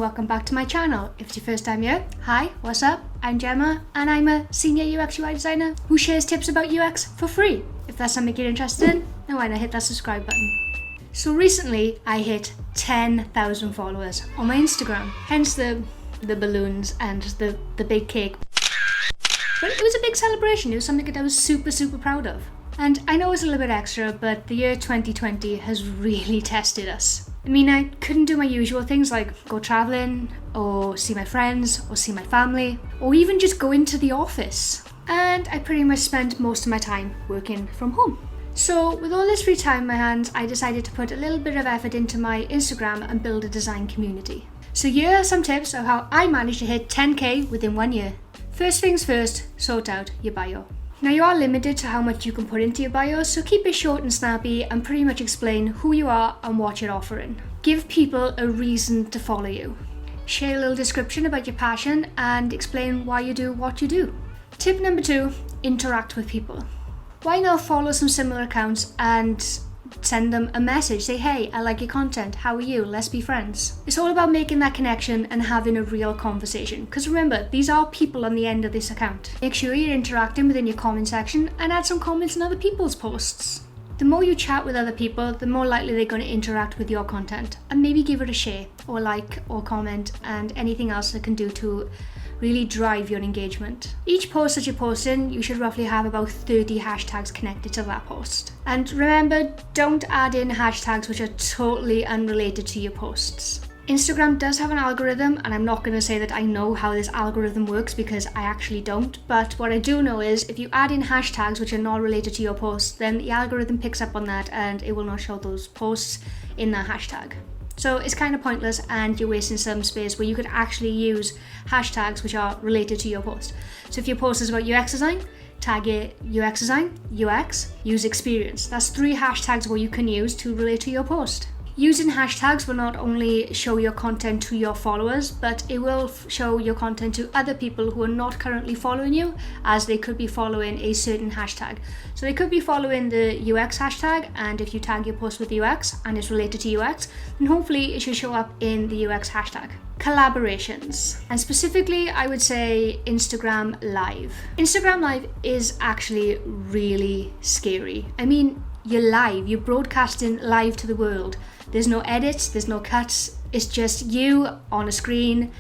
and welcome back to my channel. If it's your first time here, hi, what's up? I'm Gemma and I'm a senior UX UI designer who shares tips about UX for free. If that's something you're interested in, then why not hit that subscribe button. So recently I hit 10,000 followers on my Instagram, hence the balloons and the big cake. But it was a big celebration. It was something that I was super proud of. And I know it's a little bit extra, but the year 2020 has really tested us. I mean, I couldn't do my usual things like go traveling, or see my friends, or see my family, or even just go into the office. And I pretty much spent most of my time working from home. So with all this free time in my hands, I decided to put a little bit of effort into my Instagram and build a design community. So here are some tips of how I managed to hit 10k within 1 year. First things first, sort out your bio. Now you are limited to how much you can put into your bio, so keep it short and snappy and pretty much explain who you are and what you're offering. Give people a reason to follow you. Share a little description about your passion and explain why you do what you do. Tip number 2, interact with people. Why not follow some similar accounts and send them a message, say, hey, I like your content, how are you, let's be friends. It's all about making that connection and having a real conversation, because remember, these are people on the end of this account. Make sure you're interacting within your comment section and add some comments on other people's posts. The more you chat with other people, the more likely they're going to interact with your content, and maybe give it a share or like or comment and anything else that can do to really drive your engagement. Each post that you're posting, you should roughly have about 30 hashtags connected to that post. And remember, don't add in hashtags which are totally unrelated to your posts. Instagram does have an algorithm, and I'm not going to say that I know how this algorithm works because I actually don't, but what I do know is if you add in hashtags which are not related to your post, then the algorithm picks up on that and it will not show those posts in that hashtag. So it's kind of pointless and you're wasting some space where you could actually use hashtags which are related to your post. So if your post is about UX design, tag it UX design, UX, user experience. That's 3 hashtags what you can use to relate to your post. Using hashtags will not only show your content to your followers, but it will show your content to other people who are not currently following you, as they could be following a certain hashtag. So they could be following the UX hashtag, and if you tag your post with UX and it's related to UX, then hopefully it should show up in the UX hashtag. Collaborations, and specifically I would say Instagram Live. Instagram Live is actually really scary. I mean, you're live, you're broadcasting live to the world. There's no edits, there's no cuts, it's just you on a screen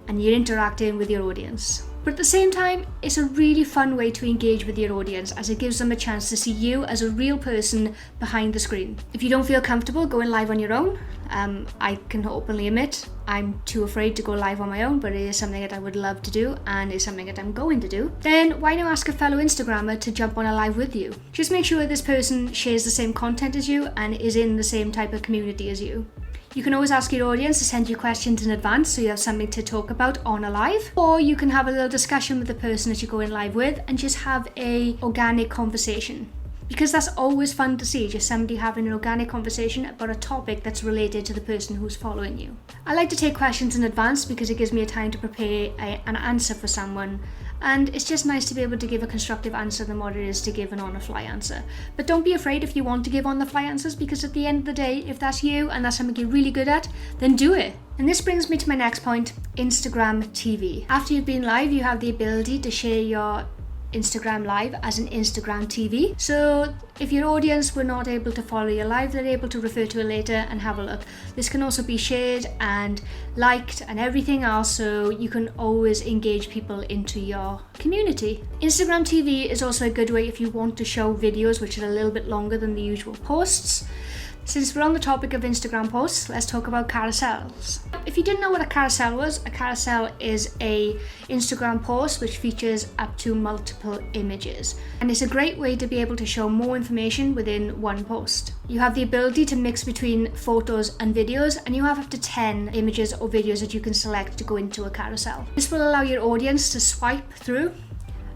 and you're interacting with your audience. But at the same time, it's a really fun way to engage with your audience, as it gives them a chance to see you as a real person behind the screen. If you don't feel comfortable going live on your own, I can openly admit I'm too afraid to go live on my own, but it is something that I would love to do and is something that I'm going to do, then why not ask a fellow Instagrammer to jump on a live with you? Just make sure this person shares the same content as you and is in the same type of community as you. You can always ask your audience to send you questions in advance so you have something to talk about on a live, or you can have a little discussion with the person that you're going live with and just have a organic conversation. Because that's always fun to see, just somebody having an organic conversation about a topic that's related to the person who's following you. I like to take questions in advance because it gives me a time to prepare an answer for someone, and it's just nice to be able to give a constructive answer than what it is to give an on-the-fly answer. But don't be afraid if you want to give on-the-fly answers, because at the end of the day, if that's you and that's something you're really good at, then do it. And this brings me to my next point, Instagram TV. After you've been live, you have the ability to share your Instagram Live as an Instagram TV. So if your audience were not able to follow your live, they're able to refer to it later and have a look. This can also be shared and liked and everything else, so you can always engage people into your community. Instagram TV is also a good way if you want to show videos which are a little bit longer than the usual posts. Since we're on the topic of Instagram posts, let's talk about carousels. If you didn't know what a carousel was, a carousel is a Instagram post which features up to multiple images. And it's a great way to be able to show more information within one post. You have the ability to mix between photos and videos, and you have up to 10 images or videos that you can select to go into a carousel. This will allow your audience to swipe through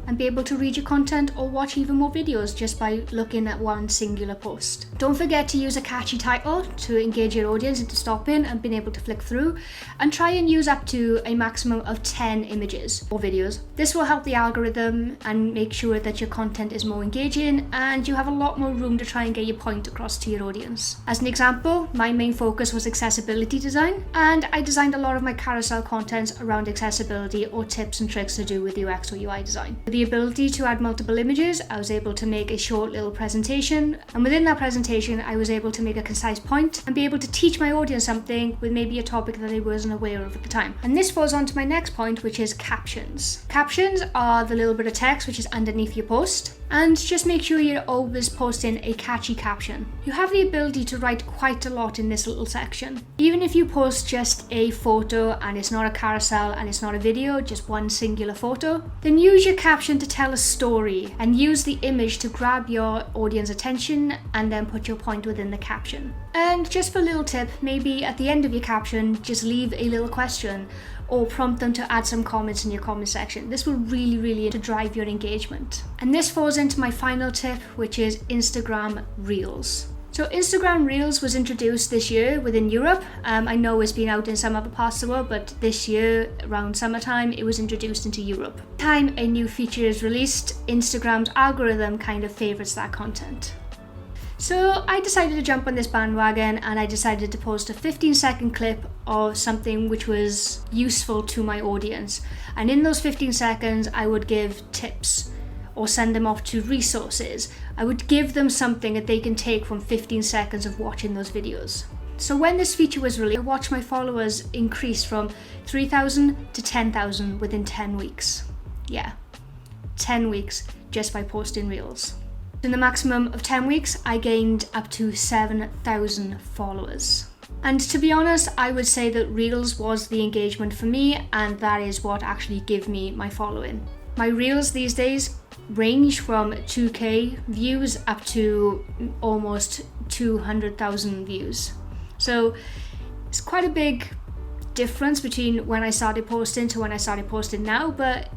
and be able to read your content or watch even more videos just by looking at one singular post. Don't forget to use a catchy title to engage your audience into stopping and being able to flick through, and try and use up to a maximum of 10 images or videos. This will help the algorithm and make sure that your content is more engaging and you have a lot more room to try and get your point across to your audience. As an example, my main focus was accessibility design, and I designed a lot of my carousel content around accessibility or tips and tricks to do with UX or UI design. With the ability to add multiple images, I was able to make a short little presentation, and within that presentation I was able to make a concise point and be able to teach my audience something with maybe a topic that they wasn't aware of at the time. And this falls on to my next point, which is captions. Captions are the little bit of text which is underneath your post, and just make sure you're always posting a catchy caption. You have the ability to write quite a lot in this little section. Even if you post just a photo and it's not a carousel and it's not a video, just one singular photo, then use your caption to tell a story and use the image to grab your audience attention and then put your point within the caption. And just for a little tip, maybe at the end of your caption, just leave a little question or prompt them to add some comments in your comment section. This will really to drive your engagement. And this falls into my final tip, which is Instagram Reels. So Instagram Reels was introduced this year within Europe. I know it's been out in some other parts of the world, but this year around summertime it was introduced into Europe. Time a new feature is released, Instagram's algorithm kind of favorites that content. So I decided to jump on this bandwagon, and I decided to post a 15-second clip of something which was useful to my audience. And in those 15 seconds, I would give tips or send them off to resources. I would give them something that they can take from 15 seconds of watching those videos. So when this feature was released, I watched my followers increase from 3,000 to 10,000 within 10 weeks. Yeah, 10 weeks just by posting Reels. In the maximum of 10 weeks, I gained up to 7,000 followers. And to be honest, I would say that Reels was the engagement for me, and that is what actually gave me my following. My Reels these days range from 2k views up to almost 200,000 views. So it's quite a big difference between when I started posting to when I started posting now, but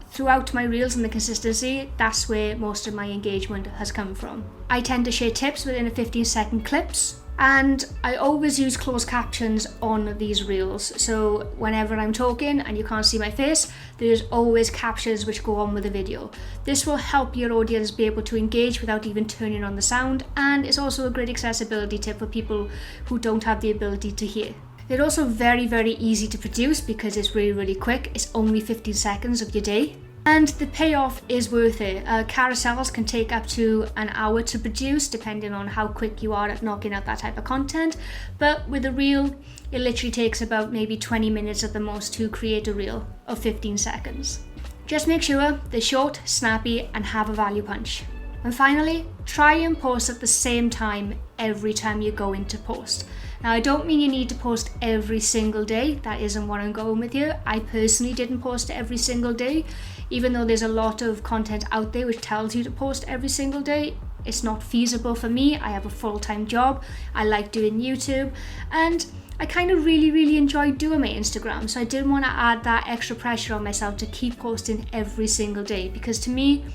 throughout my Reels and the consistency, that's where most of my engagement has come from. I tend to share tips within a 15-second clips, and I always use closed captions on these Reels. So whenever I'm talking and you can't see my face, there's always captions which go on with the video. This will help your audience be able to engage without even turning on the sound, and it's also a great accessibility tip for people who don't have the ability to hear. They're also very easy to produce because it's really quick. It's only 15 seconds of your day. And the payoff is worth it. Carousels can take up to an hour to produce, depending on how quick you are at knocking out that type of content. But with a Reel, it literally takes about maybe 20 minutes at the most to create a Reel of 15 seconds. Just make sure they're short, snappy, and have a value punch. And finally, try and post at the same time every time you go into post. Now, I don't mean you need to post every single day. That isn't what I'm going with here. I personally didn't post every single day, even though there's a lot of content out there which tells you to post every single day. It's not feasible for me. I have a full-time job. I like doing YouTube, and I kind of really enjoy doing my Instagram. So I didn't want to add that extra pressure on myself to keep posting every single day, because to me,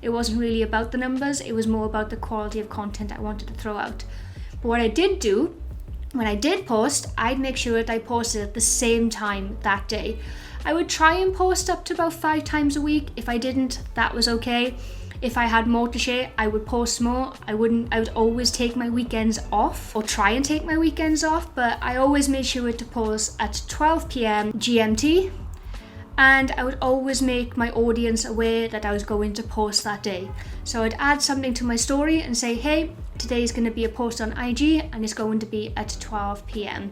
it wasn't really about the numbers. It was more about the quality of content I wanted to throw out. But what I did do, when I did post, I'd make sure that I posted at the same time that day. I would try and post up to about 5 times a week. If I didn't, that was okay. If I had more to share, I would post more. I would always take my weekends off, or try and take my weekends off, but I always made sure to post at 12 p.m. GMT. And I would always make my audience aware that I was going to post that day. So I'd add something to my story and say, hey, today is going to be a post on IG and it's going to be at 12 p.m.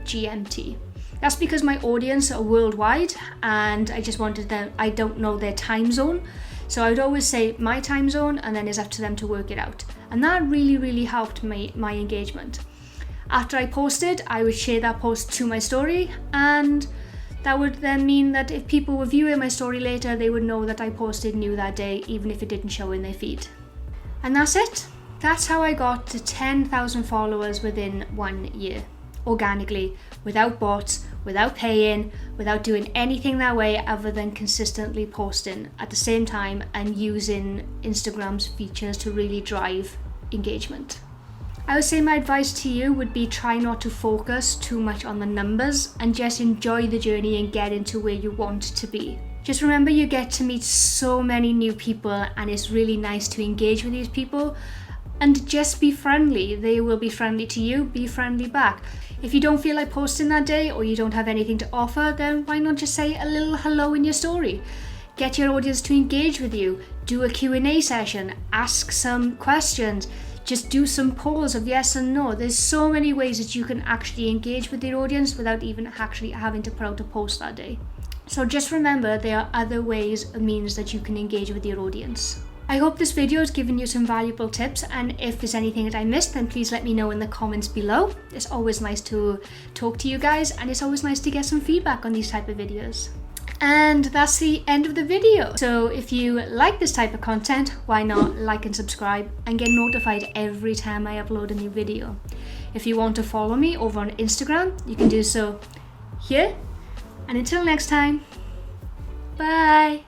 GMT. That's because my audience are worldwide and I just wanted them, I don't know their time zone. So I would always say my time zone, and then it's up to them to work it out. And that really helped my engagement. After I posted, I would share that post to my story, and that would then mean that if people were viewing my story later, they would know that I posted new that day, even if it didn't show in their feed. And that's it. That's how I got to 10,000 followers within 1 year. Organically, without bots, without paying, without doing anything that way other than consistently posting at the same time and using Instagram's features to really drive engagement. I would say my advice to you would be try not to focus too much on the numbers and just enjoy the journey and get into where you want to be. Just remember you get to meet so many new people and it's really nice to engage with these people, and just be friendly. They will be friendly to you, be friendly back. If you don't feel like posting that day or you don't have anything to offer, then why not just say a little hello in your story? Get your audience to engage with you, do a Q&A session, ask some questions, just do some polls of yes and no. There's so many ways that you can actually engage with your audience without even actually having to put out a post that day. So just remember there are other ways or means that you can engage with your audience. I hope this video has given you some valuable tips, and if there's anything that I missed, then please let me know in the comments below. It's always nice to talk to you guys, and it's always nice to get some feedback on these type of videos. And that's the end of the video. So if you like this type of content, why not like and subscribe and get notified every time I upload a new video. If you want to follow me over on Instagram, you can do so here. And until next time, bye.